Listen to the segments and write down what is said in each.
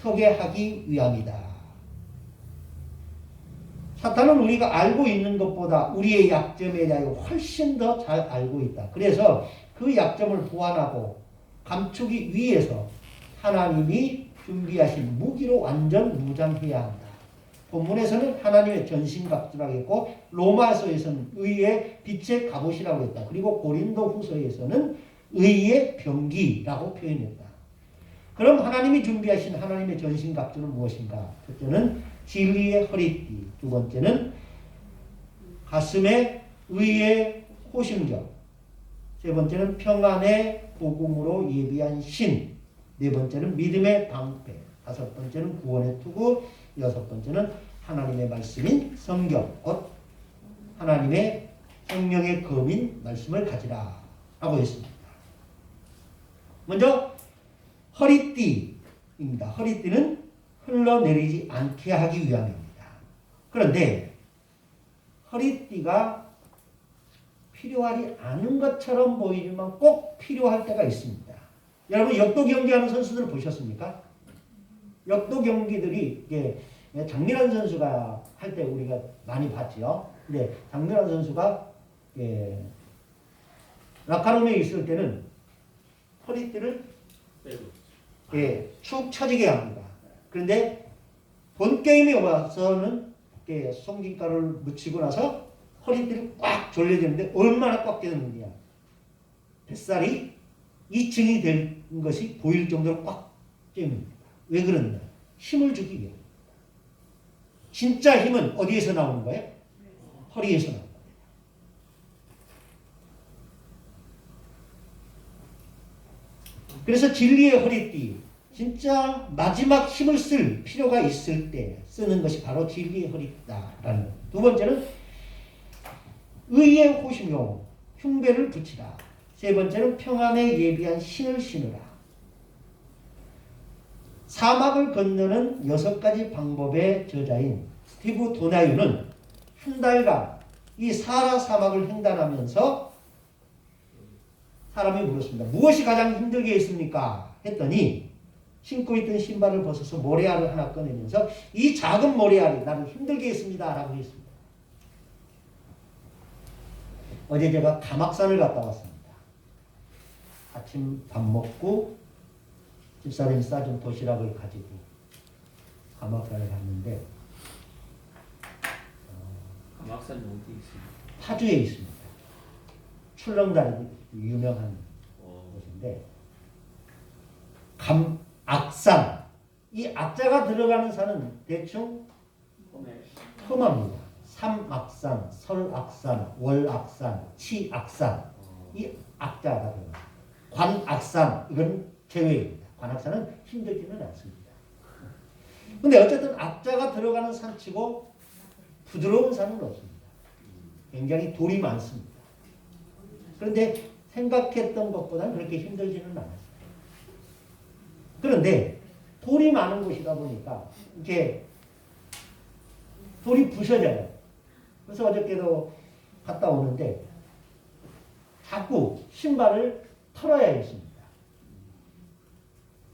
서게 하기 위함이다. 사탄은 우리가 알고 있는 것보다 우리의 약점에 대하여 훨씬 더 잘 알고 있다. 그래서 그 약점을 보완하고 감추기 위해서 하나님이 준비하신 무기로 완전 무장해야 한다. 본문에서는 하나님의 전신갑주라고 했고 로마서에서는 의의 빛의 갑옷이라고 했다. 그리고 고린도 후서에서는 의의 병기라고 표현했다. 그럼 하나님이 준비하신 하나님의 전신갑주는 무엇인가? 첫째는 진리의 허리띠, 두 번째는 가슴에 의의 호심경, 세 번째는 평안의 복음으로 예비한 신, 네 번째는 믿음의 방패, 다섯 번째는 구원의 투구, 여섯 번째는 하나님의 말씀인 성경, 곧 하나님의 성령의 검인 말씀을 가지라 라고 했습니다. 먼저 허리띠입니다. 허리띠는 흘러내리지 않게 하기 위함입니다. 그런데 허리띠가 필요하지 않은 것처럼 보이지만 꼭 필요할 때가 있습니다. 여러분 역도 경기하는 선수들 보셨습니까? 역도 경기들이 장민환 선수가 할 때 우리가 많이 봤죠. 근데 장민환 선수가 라카롬에 있을 때는 허리띠를 축 처지게 합니다. 그런데 본 게임에 와서는 송진가를 묻히고 나서 허리띠를 꽉 졸려지는데 얼마나 꽉 되느냐. 뱃살이 2층이 된 것이 보일 정도로 꽉 쬐입니다. 왜 그러냐. 힘을 주기 위해. 진짜 힘은 어디에서 나오는 거예요? 허리에서 나오는 거예요. 그래서 진리의 허리띠, 진짜 마지막 힘을 쓸 필요가 있을 때 쓰는 것이 바로 진리의 허리띠다라는 것. 두 번째는 의의 호심용, 흉배를 붙이라. 세 번째는 평안에 예비한 신을 신으라. 사막을 건너는 6가지 방법의 저자인 스티브 도나유는 한 달간 이 사하라 사막을 횡단하면서 사람이 물었습니다. 무엇이 가장 힘들게 했습니까? 했더니 신고 있던 신발을 벗어서 모래알을 하나 꺼내면서 이 작은 모래알이 나를 힘들게 했습니다. 라고 했습니다. 어제 제가 가막산을 갔다 왔습니다. 아침 밥 먹고 집사람이 싸준 도시락을 가지고 가막산을 갔는데 가막산이 어디 있습니까? 파주에 있습니다. 출렁다리 유명한 곳인데 악산, 이 악자가 들어가는 산은 대충 험합니다. 삼악산, 설악산, 월악산, 치악산, 이 악자가 들어갑니다. 관악산, 이건 제외입니다. 관악산은 힘들지는 않습니다. 근데 어쨌든 악자가 들어가는 산치고 부드러운 산은 없습니다. 굉장히 돌이 많습니다. 그런데 생각했던 것보다는 그렇게 힘들지는 않았어요. 그런데 돌이 많은 곳이다 보니까 이렇게 돌이 부셔져요. 그래서 어저께도 갔다 오는데 자꾸 신발을 털어야 했습니다.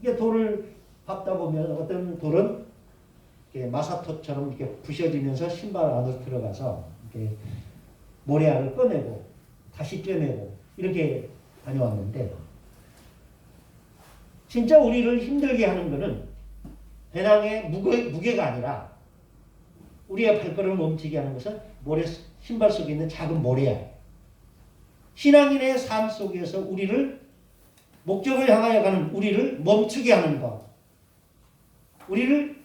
이게 돌을 밟다 보면 어떤 돌은 이렇게 마사토처럼 이렇게 부셔지면서 신발 안으로 들어가서 이렇게 모래알을 꺼내고 다시 꿰매고 이렇게 다녀왔는데 진짜 우리를 힘들게 하는 것은 배낭의 무게가 아니라 우리의 발걸음을 멈추게 하는 것은 신발 속에 있는 작은 모래알. 신앙인의 삶 속에서 우리를 목적을 향하여 가는 우리를 멈추게 하는 것. 우리를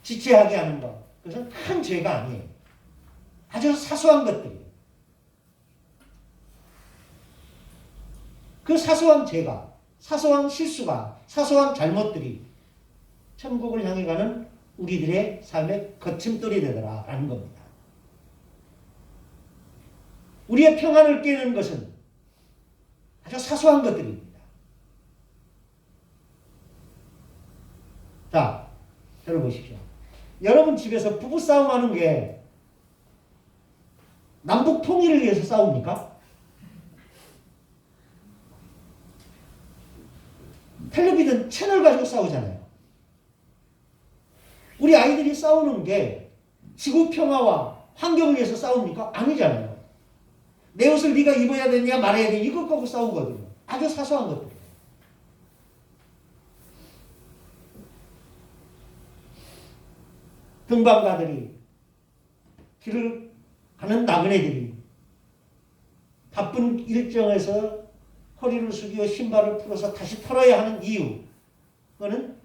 지체하게 하는 것. 그것은 큰 죄가 아니에요. 아주 사소한 것들이에요. 그 사소한 죄가, 사소한 실수가, 사소한 잘못들이 천국을 향해 가는 우리들의 삶의 거침돌이 되더라라는 겁니다. 우리의 평안을 깨는 것은 아주 사소한 것들입니다. 자, 들어보십시오. 여러분 집에서 부부싸움 하는 게 남북 통일을 위해서 싸웁니까? 텔레비전 채널 가지고 싸우잖아요. 우리 아이들이 싸우는 게 지구 평화와 환경을 위해서 싸웁니까? 아니잖아요. 내 옷을 네가 입어야 되냐 말아야 되냐 이것 갖고 싸우거든요. 아주 사소한 것들. 등반가들이 길을 가는 나그네들이 바쁜 일정에서 허리를 숙여 신발을 풀어서 다시 털어야 하는 이유, 그거는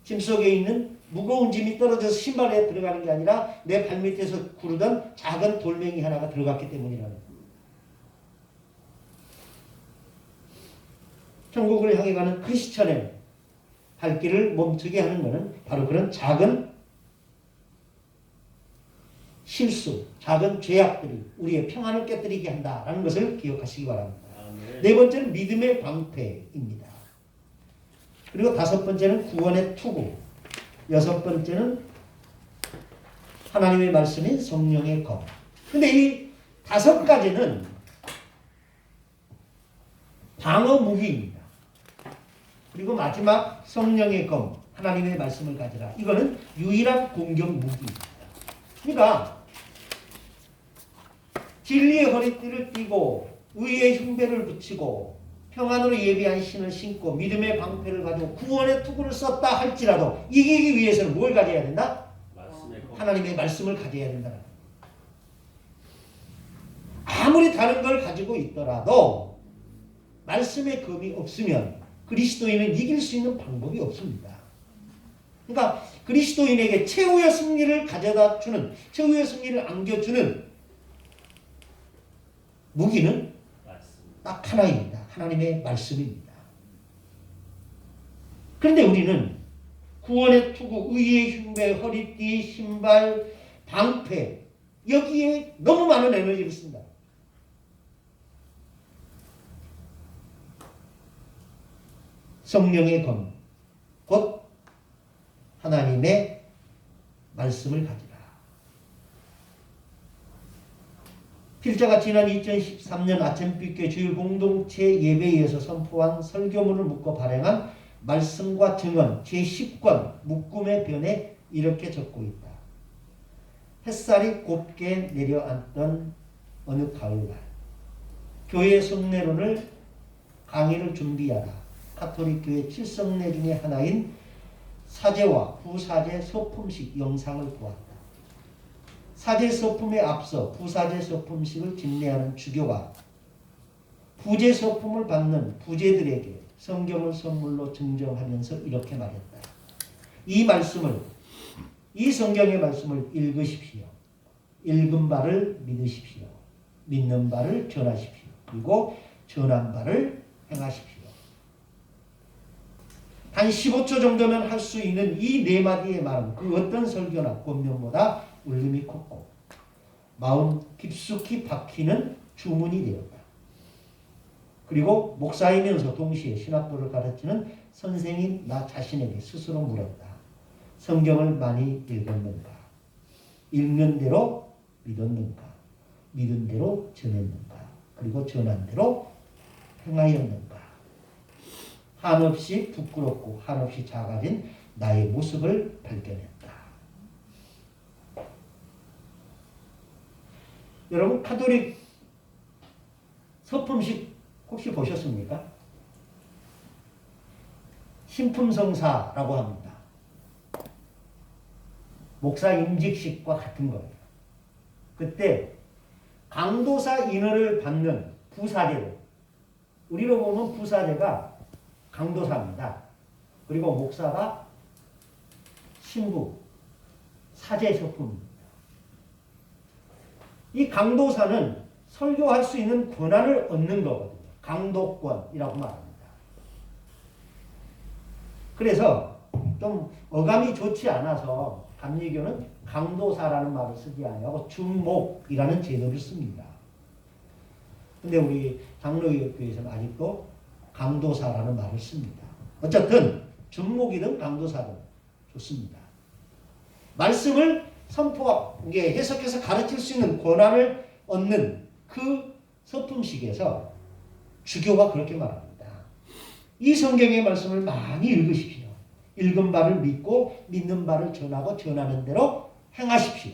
짐 속에 있는 무거운 짐이 떨어져서 신발에 들어가는 게 아니라 내 발밑에서 구르던 작은 돌멩이 하나가 들어갔기 때문이라는 거예요. 천국을 향해 가는 크리스천의 발길을 멈추게 하는 것은 바로 그런 작은 실수, 작은 죄악들이 우리의 평안을 깨뜨리게 한다라는 것을 기억하시기 바랍니다. 네 번째는 믿음의 방패입니다. 그리고 다섯 번째는 구원의 투구, 여섯 번째는 하나님의 말씀인 성령의 검. 근데 이 다섯 가지는 방어 무기입니다. 그리고 마지막 성령의 검, 하나님의 말씀을 가지라. 이거는 유일한 공격 무기입니다. 그러니까 진리의 허리띠를 띠고 의의 흉배를 붙이고 평안으로 예비한 신을 신고 믿음의 방패를 가지고 구원의 투구를 썼다 할지라도 이기기 위해서는 뭘 가져야 된다? 하나님의 말씀을 가져야 된다. 아무리 다른 걸 가지고 있더라도 말씀의 검이 없으면 그리스도인은 이길 수 있는 방법이 없습니다. 그러니까 그리스도인에게 최후의 승리를 가져다 주는, 최후의 승리를 안겨주는 무기는 딱 하나입니다. 하나님의 말씀입니다. 그런데 우리는 구원의 투구, 의의 흉배, 허리띠, 신발, 방패 여기에 너무 많은 에너지를 씁니다. 성령의 검, 곧 하나님의 말씀을 가지라. 필자가 지난 2013년 아침빛교회 주일 공동체 예배에서 선포한 설교문을 묶어 발행한 말씀과 증언 제10권 묶음의 변에 이렇게 적고 있다. 햇살이 곱게 내려앉던 어느 가을날 교회 성례론을 강의를 준비하다 가톨릭 교회 7성례 중에 하나인 사제와 부사제 소품식 영상을 보았다. 사제 소품에 앞서 부사제 소품식을 진례하는 주교가 부제 소품을 받는 부제들에게 성경을 선물로 증정하면서 이렇게 말했다. 이 성경의 말씀을 읽으십시오. 읽은 바를 믿으십시오. 믿는 바를 전하십시오. 그리고 전한 바를 행하십시오. 한 15초 정도면 할 수 있는 이 네 마디의 말은 그 어떤 설교나 권면보다 울림이 컸고 마음 깊숙이 박히는 주문이 되었다. 그리고 목사이면서 동시에 신학부를 가르치는 선생인 나 자신에게 스스로 물었다. 성경을 많이 읽었는가? 읽는 대로 믿었는가? 믿은 대로 전했는가? 그리고 전한 대로 행하였는가? 한없이 부끄럽고 한없이 작아진 나의 모습을 발견했다. 여러분 가톨릭 서품식 혹시 보셨습니까? 신품성사라고 합니다. 목사 임직식과 같은 거예요. 그때 강도사 인허를 받는 부사제로, 우리로 보면 부사제가 강도사입니다. 그리고 목사가 신부, 사제 서품입니다. 이 강도사는 설교할 수 있는 권한을 얻는 거거든요. 강도권이라고 말합니다. 그래서 좀 어감이 좋지 않아서 감리교는 강도사라는 말을 쓰지 아니하고 중목이라는 제도를 씁니다. 근데 우리 장로교회에서는 아직도 강도사라는 말을 씁니다. 어쨌든 중목이든 강도사든 좋습니다. 말씀을 선포하게 해석해서 가르칠 수 있는 권한을 얻는 그 서품식에서 주교가 그렇게 말합니다. 이 성경의 말씀을 많이 읽으십시오. 읽은 바를 믿고 믿는 바를 전하고 전하는 대로 행하십시오.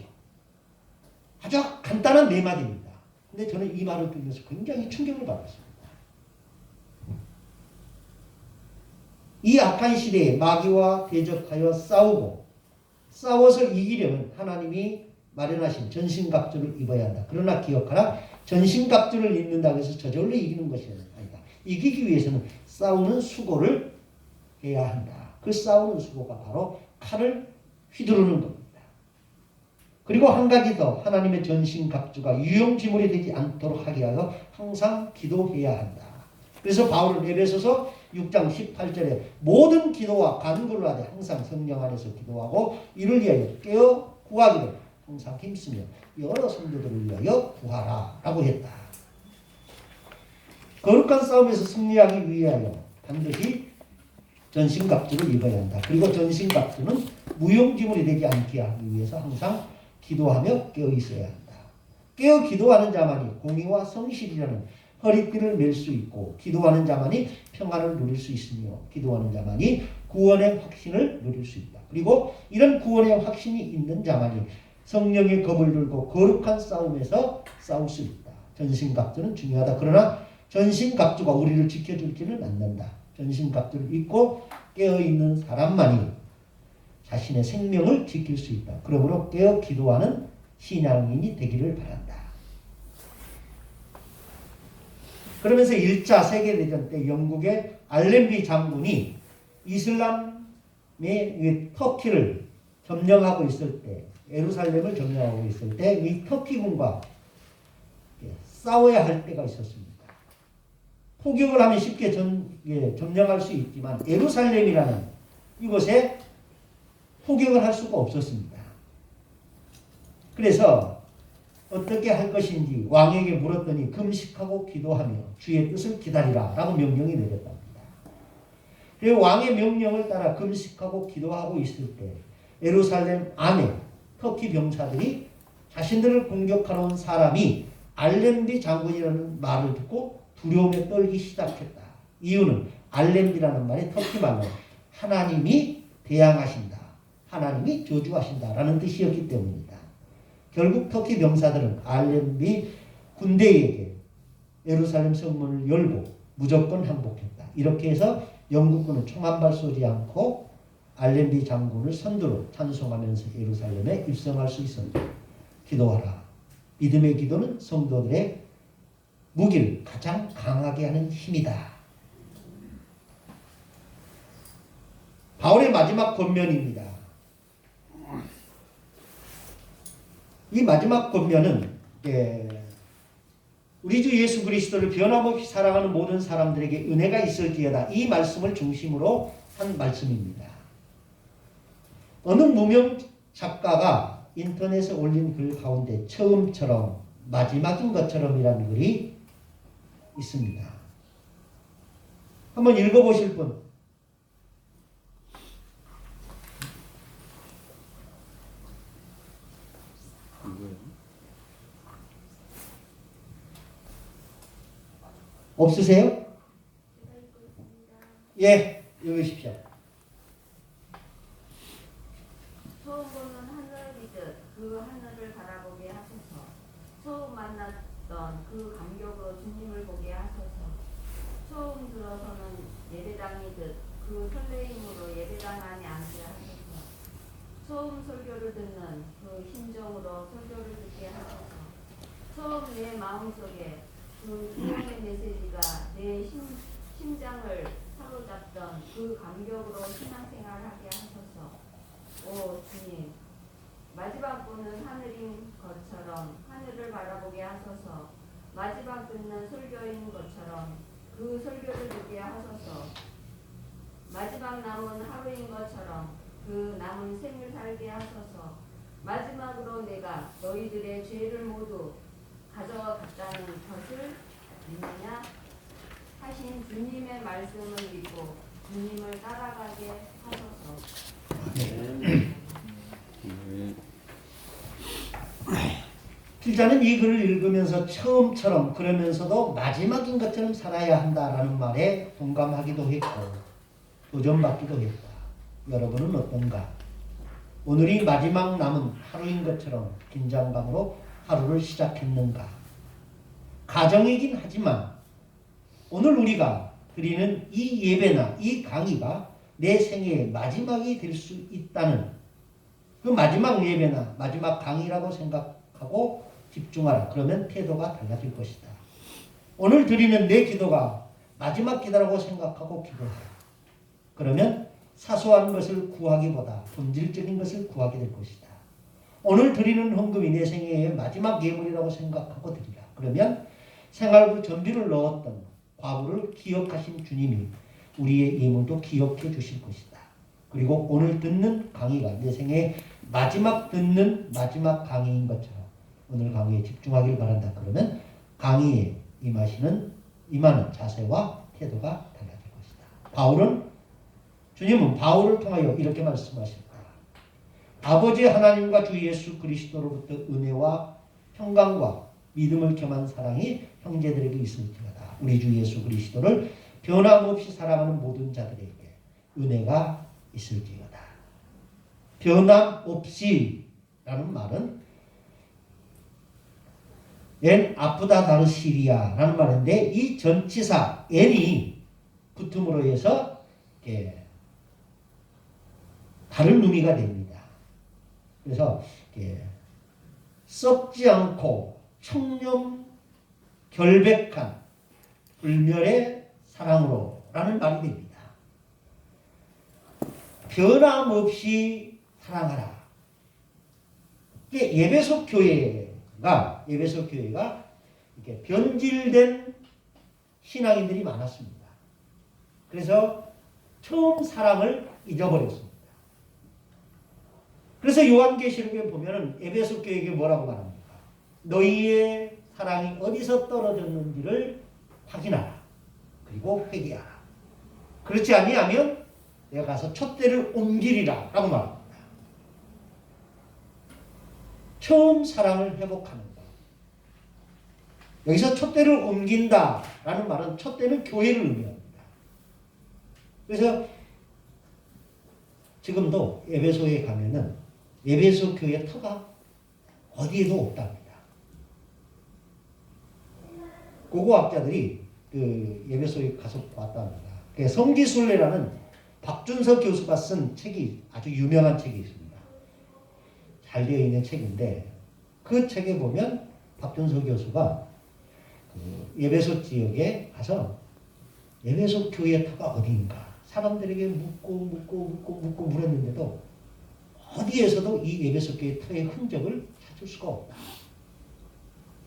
아주 간단한 네 마디입니다. 근데 저는 이 말을 들으면서 굉장히 충격을 받았습니다. 이 악한 시대에 마귀와 대적하여 싸워서 이기려면 하나님이 마련하신 전신갑주를 입어야 한다. 그러나 기억하라. 전신갑주를 입는다고 해서 저절로 이기는 것이 아니다. 이기기 위해서는 싸우는 수고를 해야 한다. 그 싸우는 수고가 바로 칼을 휘두르는 겁니다. 그리고 한 가지 더, 하나님의 전신갑주가 유용지물이 되지 않도록 하게 하여 항상 기도해야 한다. 그래서 바울은 에베소서 6장 18절에 모든 기도와 간구를 하되 항상 성령 안에서 기도하고 이를 위하여 깨어 구하기를 항상 힘쓰며 여러 성도들을 위하여 구하라 라고 했다. 거룩한 싸움에서 승리하기 위하여 반드시 전신갑주를 입어야 한다. 그리고 전신갑주는 무용지물이 되지 않게 하기 위해서 항상 기도하며 깨어 있어야 한다. 깨어 기도하는 자만이 공의와 성실이라는 허리띠를 맬 수 있고 기도하는 자만이 평안을 누릴 수 있으며 기도하는 자만이 구원의 확신을 누릴 수 있다. 그리고 이런 구원의 확신이 있는 자만이 성령의 겁을 들고 거룩한 싸움에서 싸울 수 있다. 전신갑주는 중요하다. 그러나 전신갑주가 우리를 지켜줄지는 않는다. 전신갑주를 입고 깨어있는 사람만이 자신의 생명을 지킬 수 있다. 그러므로 깨어 기도하는 신앙인이 되기를 바란다. 그러면서 1차 세계대전 때 영국의 알렌비 장군이 이슬람의 터키를 점령하고 있을 때, 예루살렘을 점령하고 있을 때 이 터키군과 싸워야 할 때가 있었습니다. 포격을 하면 쉽게 점령할 수 있지만 예루살렘이라는 이곳에 포격을 할 수가 없었습니다. 그래서 어떻게 할 것인지 왕에게 물었더니 금식하고 기도하며 주의 뜻을 기다리라 라고 명령이 내렸답니다. 그리고 왕의 명령을 따라 금식하고 기도하고 있을 때 예루살렘 안에 터키 병사들이 자신들을 공격하러 온 사람이 알렘비 장군이라는 말을 듣고 두려움에 떨기 시작했다. 이유는 알렘비라는 말이 터키 말로 하나님이 대항하신다. 하나님이 저주하신다라는 뜻이었기 때문입니다. 결국 터키 병사들은 알렘비 군대에게 예루살렘 성문을 열고 무조건 항복했다. 이렇게 해서 영국군은 총 한 발 쏘지 않고 알렘비 장군을 선두로 찬송하면서 예루살렘에 입성할 수 있었다. 기도하라. 믿음의 기도는 성도들의 무기를 가장 강하게 하는 힘이다. 바울의 마지막 권면입니다. 이 마지막 권면은 우리 주 예수 그리스도를 변함없이 사랑하는 모든 사람들에게 은혜가 있을지어다. 이 말씀을 중심으로 한 말씀입니다. 어느 무명 작가가 인터넷에 올린 글 가운데 처음처럼 마지막인 것처럼이라는 글이 있습니다. 한번 읽어보실 분? 없으세요? 예, 읽으십시오. 처음 보는 하늘이듯 그 하늘을 바라보게 하소서. 처음 만났던 그 감격으로 주님을 보게 하소서. 처음 들어서는 예배당이듯 그 설레임으로 예배당 안에 앉게 하소서. 처음 설교를 듣는 그 심정으로 설교를 듣게 하소서. 처음 내 마음속에 그 주님의 메시지가 내 심장을 사로잡던 그 감격으로 신앙생활하게 하소서. 오 주님, 마지막 보는 하늘인 것처럼 하늘을 바라보게 하소서. 마지막 듣는 설교인 것처럼 그 설교를 듣게 하소서. 마지막 남은 하루인 것처럼 그 남은 생을 살게 하소서. 마지막으로 내가 너희들의 죄를 모두 가져갔다는 것을 믿느냐 하신 주님의 말씀을 믿고 주님을 따라가게 하소서. 필자는 이 글을 읽으면서 처음처럼 그러면서도 마지막인 것처럼 살아야 한다라는 말에 동감하기도 했고 도전받기도 했다. 여러분은 어떤가? 오늘이 마지막 남은 하루인 것처럼 긴장감으로 하루를 시작했는가? 가정이긴 하지만 오늘 우리가 드리는 이 예배나 이 강의가 내 생애의 마지막이 될 수 있다는 그 마지막 예배나 마지막 강의라고 생각하고 집중하라. 그러면 태도가 달라질 것이다. 오늘 드리는 내 기도가 마지막 기도라고 생각하고 기도하라. 그러면 사소한 것을 구하기보다 본질적인 것을 구하게 될 것이다. 오늘 드리는 헌금이 내 생애의 마지막 예물이라고 생각하고 드리라. 그러면 생활부 전비를 넣었던 과부를 기억하신 주님이 우리의 예물도 기억해 주실 것이다. 그리고 오늘 듣는 강의가 내 생애 마지막 듣는 마지막 강의인 것처럼 오늘 강의에 집중하길 바란다. 그러면 강의에 임하는 자세와 태도가 달라질 것이다. 주님은 바울을 통하여 이렇게 말씀하십니다. 아버지 하나님과 주 예수 그리스도로부터 은혜와 평강과 믿음을 겸한 사랑이 형제들에게 있을지어다. 우리 주 예수 그리스도를 변함없이 사랑하는 모든 자들에게 은혜가 있을지어다. 변함없이 라는 말은 엔 아프다 다르시리아 라는 말인데 이 전치사 엔이 붙음으로 해서 다른 의미가 됩니다. 그래서 썩지 않고 청렴 결백한 불멸의 사랑으로 라는 말이 됩니다. 변함없이 사랑하라. 예배소 교회가 이렇게 변질된 신앙인들이 많았습니다. 그래서 처음 사랑을 잊어버렸습니다. 그래서 요한계시록에 보면은 에베소 교회에게 뭐라고 말합니까? 너희의 사랑이 어디서 떨어졌는지를 확인하라. 그리고 회개하라. 그렇지 아니하면 내가 가서 촛대를 옮기리라 라고 말합니다. 처음 사랑을 회복하는 것. 여기서 촛대를 옮긴다 라는 말은 촛대는 교회를 의미합니다. 그래서 지금도 에베소에 가면은 에베소 교회 터가 어디에도 없답니다. 고고학자들이 그 에베소에 가서 봤답니다. 성지순례라는 박준석 교수가 쓴 책이 아주 유명한 책이 있습니다. 잘 되어 있는 책인데 그 책에 보면 박준석 교수가 그 에베소 지역에 가서 에베소 교회 터가 어디인가 사람들에게 묻고 물었는데도 어디에서도 이 에베소 교회 터의 흔적을 찾을 수가 없다.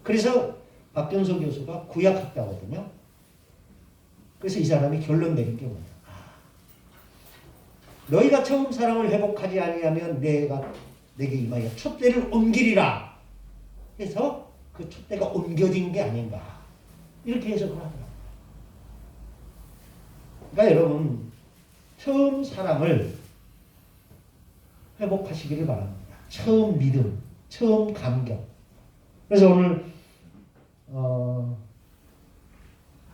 그래서 박준석 교수가 구약학자거든요. 그래서 이 사람이 결론 내린 게 뭐냐. 너희가 처음 사랑을 회복하지 아니하면 내게 임하여 촛대를 옮기리라 해서 그 촛대가 옮겨진 게 아닌가 이렇게 해석을 하더라고요. 그러니까 여러분 처음 사랑을 회복하시기를 바랍니다. 처음 믿음, 처음 감격. 그래서 오늘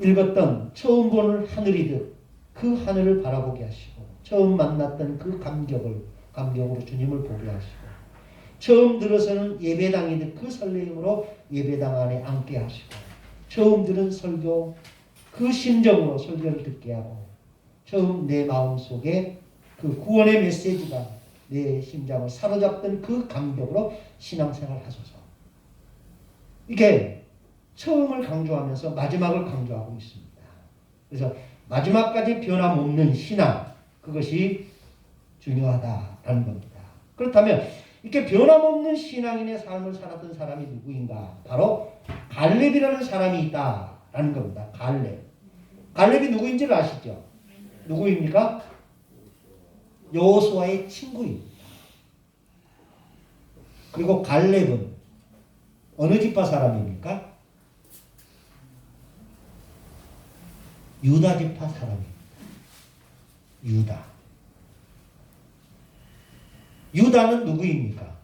읽었던 처음 보는 하늘이듯 그 하늘을 바라보게 하시고 처음 만났던 그 감격으로 주님을 보게 하시고 처음 들어서는 예배당이듯 그 설레임으로 예배당 안에 앉게 하시고 처음 들은 설교 그 심정으로 설교를 듣게 하고 처음 내 마음속에 그 구원의 메시지가 내 심장을 사로잡던 그 감격으로 신앙생활 하소서. 이게 처음을 강조하면서 마지막을 강조하고 있습니다. 그래서 마지막까지 변함없는 신앙 그것이 중요하다라는 겁니다. 그렇다면 이렇게 변함없는 신앙인의 삶을 살았던 사람이 누구인가? 바로 갈렙이라는 사람이 있다라는 겁니다. 갈렙이 누구인지를 아시죠? 누구입니까? 여호수아의 친구입니다. 그리고 갈렙은 어느 지파 사람입니까? 유다 지파 사람입니다. 유다는 누구입니까?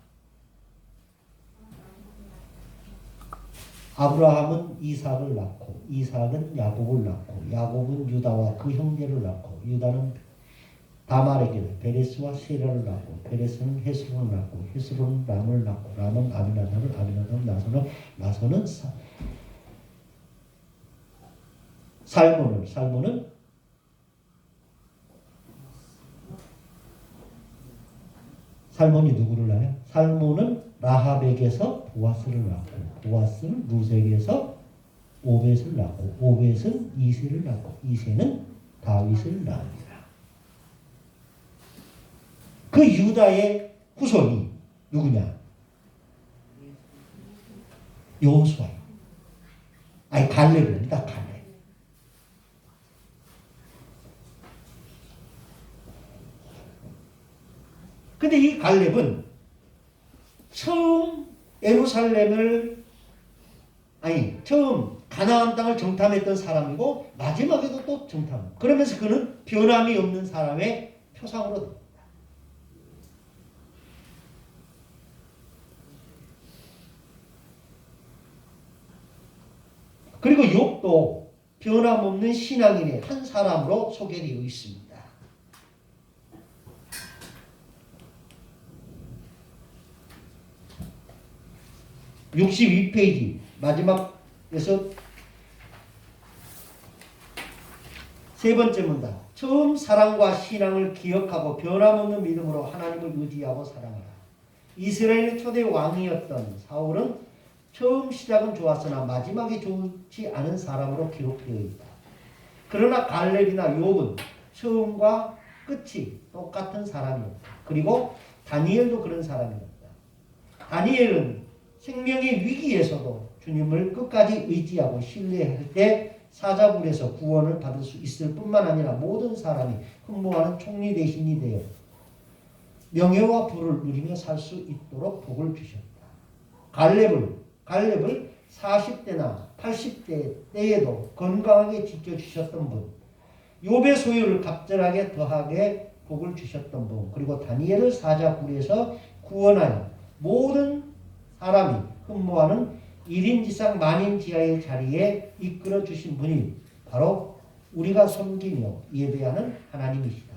아브라함은 이삭을 낳고 이삭은 야곱을 낳고 야곱은 유다와 그 형제를 낳고 유다는 다말에게 베레스와 세라를 낳고 베레스는 헤스론을 낳고 헤스론은 람을 낳고 람은 아미나답을 아미나답은 나선은 살몬은 살몬이 누구를 낳아요? 살몬은 라합에게서 보아스를 낳고 보아스는 루sek에서 오벳을 낳고 오벳은 이세를 낳고 이세는 다윗을 낳습니다. 그 유다의 후손이 누구냐? 여호수아요. 아니 갈렙입니다. 갈렙. 근데 이 갈렙은 처음 처음 가나안 땅을 정탐했던 사람이고 마지막에도 또 정탐. 그러면서 그는 변함이 없는 사람의 표상으로 됩니다. 그리고 욥도 변함없는 신앙인의 한 사람으로 소개되어 있습니다. 62페이지 마지막에서 세 번째 문단. 처음 사랑과 신앙을 기억하고 변함없는 믿음으로 하나님을 의지하고 사랑하라. 이스라엘의 초대 왕이었던 사울은 처음 시작은 좋았으나 마지막이 좋지 않은 사람으로 기록되어 있다. 그러나 갈렙이나 욥은 처음과 끝이 똑같은 사람이었다. 그리고 다니엘도 그런 사람이었다. 다니엘은 생명의 위기에서도 주님을 끝까지 의지하고 신뢰할 때 사자굴에서 구원을 받을 수 있을 뿐만 아니라 모든 사람이 흠모하는 총리 대신이 되어 명예와 부를 누리며 살 수 있도록 복을 주셨다. 갈렙을 40대나 80대 때에도 건강하게 지켜주셨던 분, 욥의 소유를 갑절하게 더하게 복을 주셨던 분, 그리고 다니엘을 사자굴에서 구원하여 모든 사람이 흠모하는 1인지상 만인지하의 자리에 이끌어 주신 분이 바로 우리가 섬기며 예배하는 하나님이시다.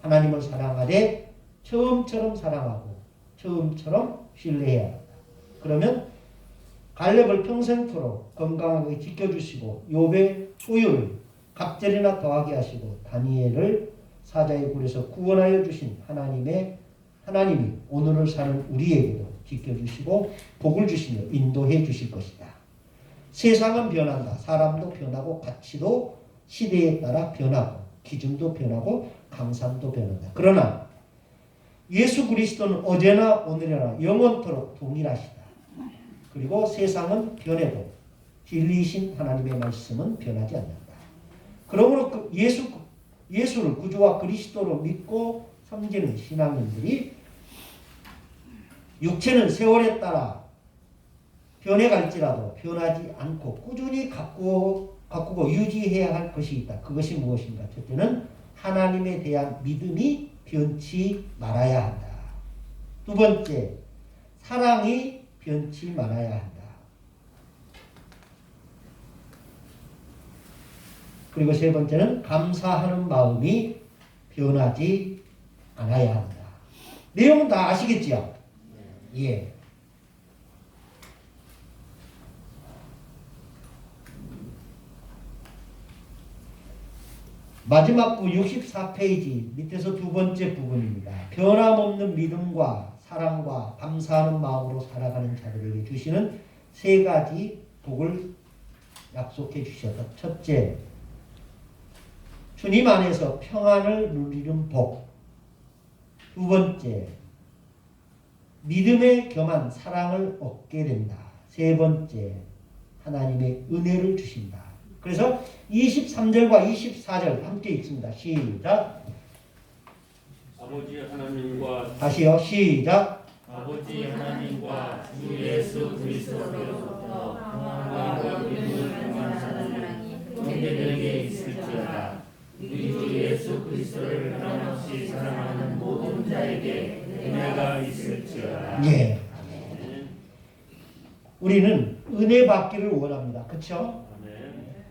하나님을 사랑하되 처음처럼 사랑하고 처음처럼 신뢰해야 한다. 그러면 갈렙을 평생토록 건강하게 지켜주시고 욥의 소유를 갑절이나 더하게 하시고 다니엘을 사자의 굴에서 구원하여 주신 하나님이 오늘을 사는 우리에게도 지켜주시고 복을 주시며 인도해 주실 것이다. 세상은 변한다. 사람도 변하고 가치도 시대에 따라 변하고 기준도 변하고 강산도 변한다. 그러나 예수 그리스도는 어제나 오늘이나 영원토록 동일하시다. 그리고 세상은 변해도 진리이신 하나님의 말씀은 변하지 않는다. 그러므로 예수를 구주와 그리스도로 믿고 섬기는 신앙인들이 육체는 세월에 따라 변해갈지라도 변하지 않고 꾸준히 가꾸고 유지해야 할 것이 있다. 그것이 무엇인가? 첫째는 하나님에 대한 믿음이 변치 말아야 한다. 두 번째, 사랑이 변치 말아야 한다. 그리고 세 번째는 감사하는 마음이 변하지 않아야 한다. 내용은 다 아시겠지요? 예. 마지막 구 64페이지 밑에서 두 번째 부분입니다. 변함없는 믿음과 사랑과 감사하는 마음으로 살아가는 자들에게 주시는 세 가지 복을 약속해 주셨다. 첫째, 주님 안에서 평안을 누리는 복. 두 번째, 믿음에 겸한 사랑을 얻게 된다. 세 번째, 하나님의 은혜를 주신다. 그래서 23절과 24절 함께 읽습니다. 시작. 아버지 하나님과 다시요. 시작. 아버지 하나님과 주 예수 그리스도로부터 평안과 믿음을 통한 사랑이 형제들에게 있을지어다. 우리 주 예수 그리스도를 변함없이 사랑하는 모든 자에게 은혜가 있을지어다. 예. 우리는 은혜 받기를 원합니다. 그렇죠?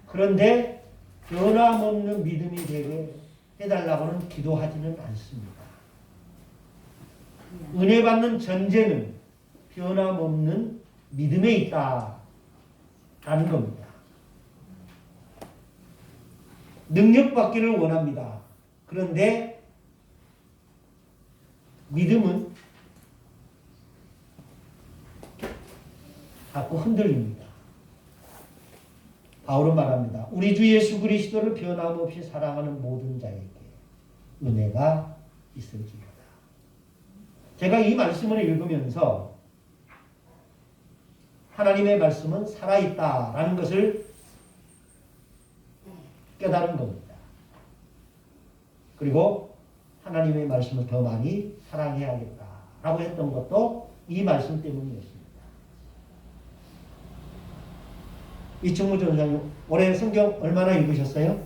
그런데 변함없는 믿음이 되게 해달라고는 기도하지는 않습니다. 은혜 받는 전제는 변함없는 믿음에 있다라는 겁니다. 능력 받기를 원합니다. 그런데 믿음은 자꾸 흔들립니다. 바울은 말합니다. 우리 주 예수 그리스도를 변함없이 사랑하는 모든 자에게 은혜가 있을지어다. 제가 이 말씀을 읽으면서 하나님의 말씀은 살아있다라는 것을 깨달은 겁니다. 그리고 하나님의 말씀을 더 많이 사랑해야겠다라고 했던 것도 이 말씀 때문이었습니다. 이충무 전사님, 올해 성경 얼마나 읽으셨어요?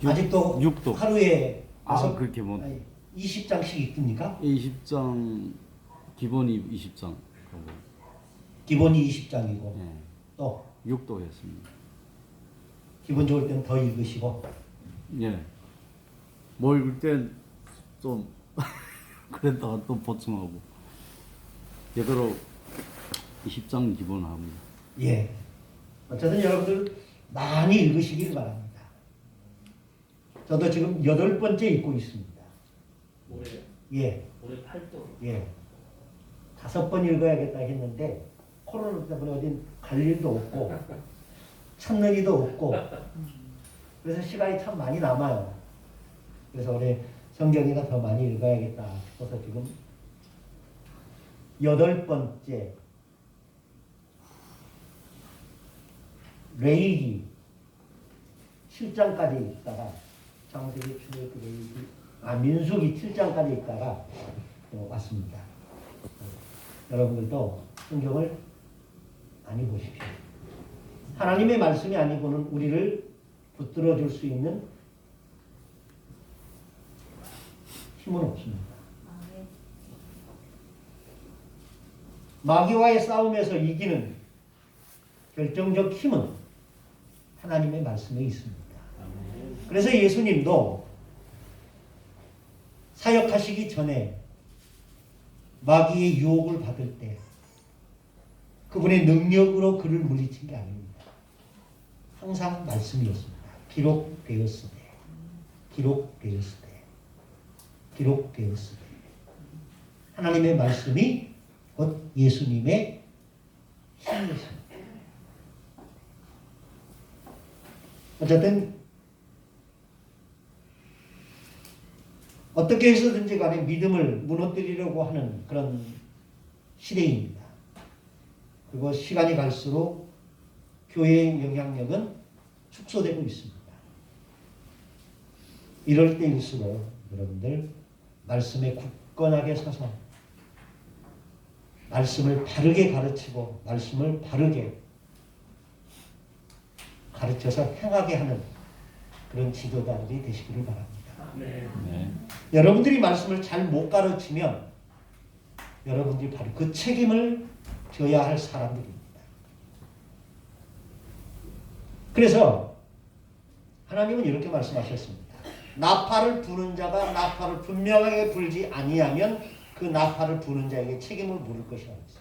아직도 6도. 하루에 그렇게 뭐 20장씩 읽습니까? 20장 기본이 20장 기본이 20장이고 예. 또 6도 했습니다. 기분 좋을 때는 더 읽으시고 예. 뭐 읽을 땐좀 그랬다가 또 보충하고 되도록 20장 기본 합니다. 예. 어쨌든 여러분들 많이 읽으시길 바랍니다. 저도 지금 8번째 읽고 있습니다. 올해 예. 올해 8도. 예. 5번 읽어야겠다 했는데 코로나 때문에 어딘 갈 일도 없고 찾는 일도 없고 그래서 시간이 참 많이 남아요. 그래서 올해 성경이나 더 많이 읽어야겠다 싶어서 지금 8번째 레위기 7장까지 있다가 창세기, 출애굽기, 레위기, 민수기 7장까지 있다가 왔습니다. 여러분들도 성경을 많이 보십시오. 하나님의 말씀이 아니고는 우리를 붙들어 줄 수 있는 힘은 없습니다. 마귀와의 싸움에서 이기는 결정적 힘은 하나님의 말씀에 있습니다. 그래서 예수님도 사역하시기 전에 마귀의 유혹을 받을 때 그분의 능력으로 그를 물리친 게 아닙니다. 항상 말씀이었습니다. 기록되었으되 기록되었으되 기록되었으되 하나님의 말씀이 곧 예수님의 힘이었습니다. 어쨌든 어떻게 해서든지 간에 믿음을 무너뜨리려고 하는 그런 시대입니다. 그리고 시간이 갈수록 교회의 영향력은 축소되고 있습니다. 이럴 때일수록 여러분들 말씀에 굳건하게 서서 말씀을 바르게 가르치고 말씀을 바르게 가르쳐서 행하게 하는 그런 지도자들이 되시기를 바랍니다. 네. 네. 여러분들이 말씀을 잘 못 가르치면 여러분들이 바로 그 책임을 져야 할 사람들입니다. 그래서 하나님은 이렇게 말씀하셨습니다. 나팔을 부는 자가 나팔을 분명하게 불지 아니하면 그 나팔을 부는 자에게 책임을 물을 것이라고 했습니다.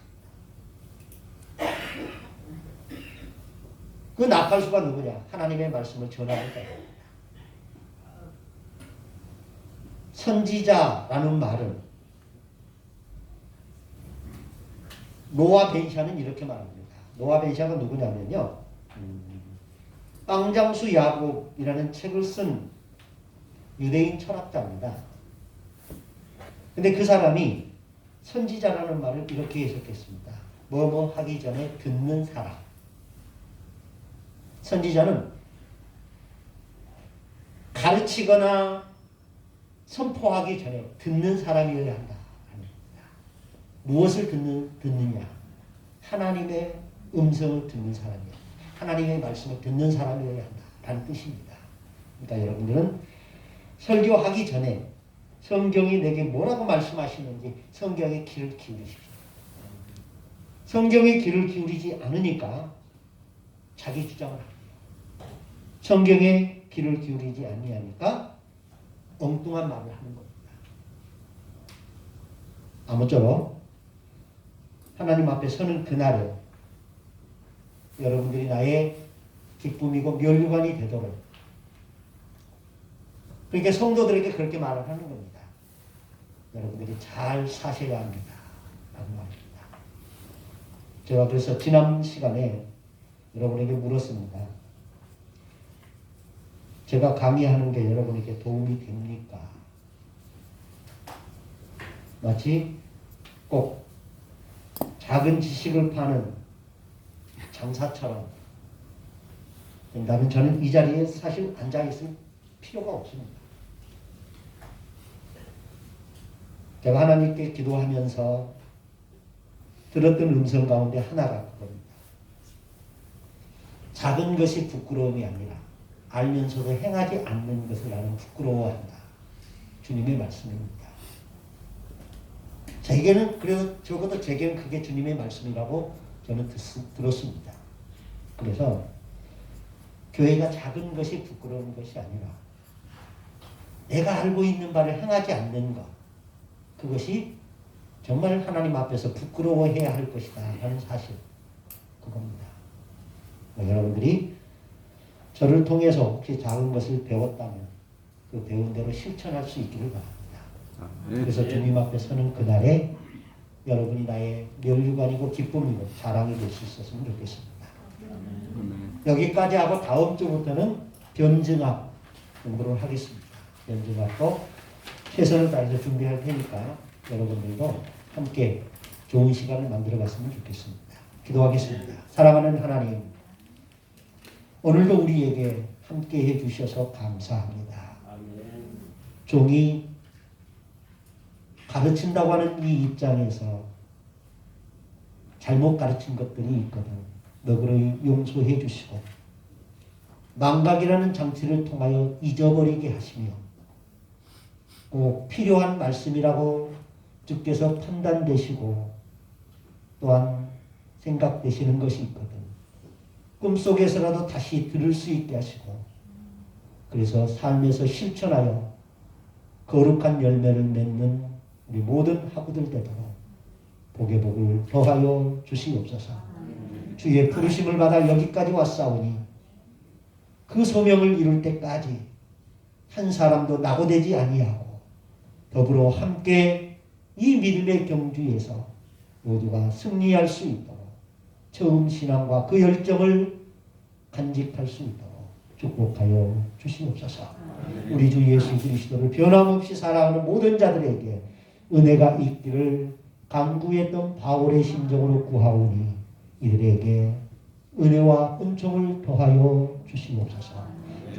그 나팔수가 누구냐? 하나님의 말씀을 전하는 자입니다. 선지자라는 말은 노아 벤샤는 이렇게 말합니다. 노아 벤샤가 누구냐면요. 빵장수 야곱이라는 책을 쓴 유대인 철학자입니다. 근데 그 사람이 선지자라는 말을 이렇게 해석했습니다. 뭐뭐 하기 전에 듣는 사람. 선지자는 가르치거나 선포하기 전에 듣는 사람이어야 한다. 무엇을 듣느냐? 하나님의 음성을 듣는 사람이야. 하나님의 말씀을 듣는 사람이어야 한다라는 뜻입니다. 그러니까 여러분들은 설교하기 전에 성경이 내게 뭐라고 말씀하시는지 성경에 귀를 기울이십시오. 성경에 귀를 기울이지 않으니까 자기 주장을 합니다. 성경에 귀를 기울이지 아니하니까 엉뚱한 말을 하는 겁니다. 아무쪼록 하나님 앞에 서는 그날에 여러분들이 나의 기쁨이고 면류관이 되도록, 그러니까 성도들에게 그렇게 말을 하는 겁니다. 여러분들이 잘 사셔야 합니다. 라는 말입니다. 제가 그래서 지난 시간에 여러분에게 물었습니다. 제가 강의하는 게 여러분에게 도움이 됩니까? 마치 꼭 작은 지식을 파는 장사처럼 된다면 저는 이 자리에 사실 앉아있을 필요가 없습니다. 제가 하나님께 기도하면서 들었던 음성 가운데 하나가 그겁니다. 작은 것이 부끄러움이 아니라 알면서도 행하지 않는 것을 나는 부끄러워한다. 주님의 말씀입니다. 제게는 그래서 적어도 제게는 그게 주님의 말씀이라고 저는 들었습니다. 그래서 교회가 작은 것이 부끄러운 것이 아니라 내가 알고 있는 바를 행하지 않는 것, 그것이 정말 하나님 앞에서 부끄러워해야 할 것이다 하는 사실, 그겁니다. 여러분들이 저를 통해서 혹시 작은 것을 배웠다면 그 배운 대로 실천할 수 있기를 바랍니다. 그래서 주님 앞에 서는 그날에 여러분이 나의 면류관이고 기쁨이고 자랑이 될 수 있었으면 좋겠습니다. 여기까지 하고 다음 주부터는 변증학 공부를 하겠습니다. 변증학도 최선을 다해서 준비할 테니까 여러분들도 함께 좋은 시간을 만들어 갔으면 좋겠습니다. 기도하겠습니다. 사랑하는 하나님, 오늘도 우리에게 함께 해주셔서 감사합니다. 종이 가르친다고 하는 이 입장에서 잘못 가르친 것들이 있거든 너그러이 용서해 주시고 망각이라는 장치를 통하여 잊어버리게 하시며 꼭 필요한 말씀이라고 주께서 판단되시고 또한 생각되시는 것이 있거든 꿈속에서라도 다시 들을 수 있게 하시고 그래서 삶에서 실천하여 거룩한 열매를 맺는 우리 모든 학우들 되도록 복의 복을 더하여 주시옵소서. 주의 부르심을 받아 여기까지 왔사오니 그 소명을 이룰 때까지 한 사람도 낙오되지 아니하고 더불어 함께 이 믿음의 경주에서 모두가 승리할 수 있도록 처음 신앙과 그 열정을 간직할 수 있도록 축복하여 주시옵소서. 우리 주 예수 그리스도를 변함없이 사랑하는 모든 자들에게 은혜가 있기를 간구했던 바울의 심정으로 구하오니 이들에게 은혜와 은총을 더하여 주시옵소서.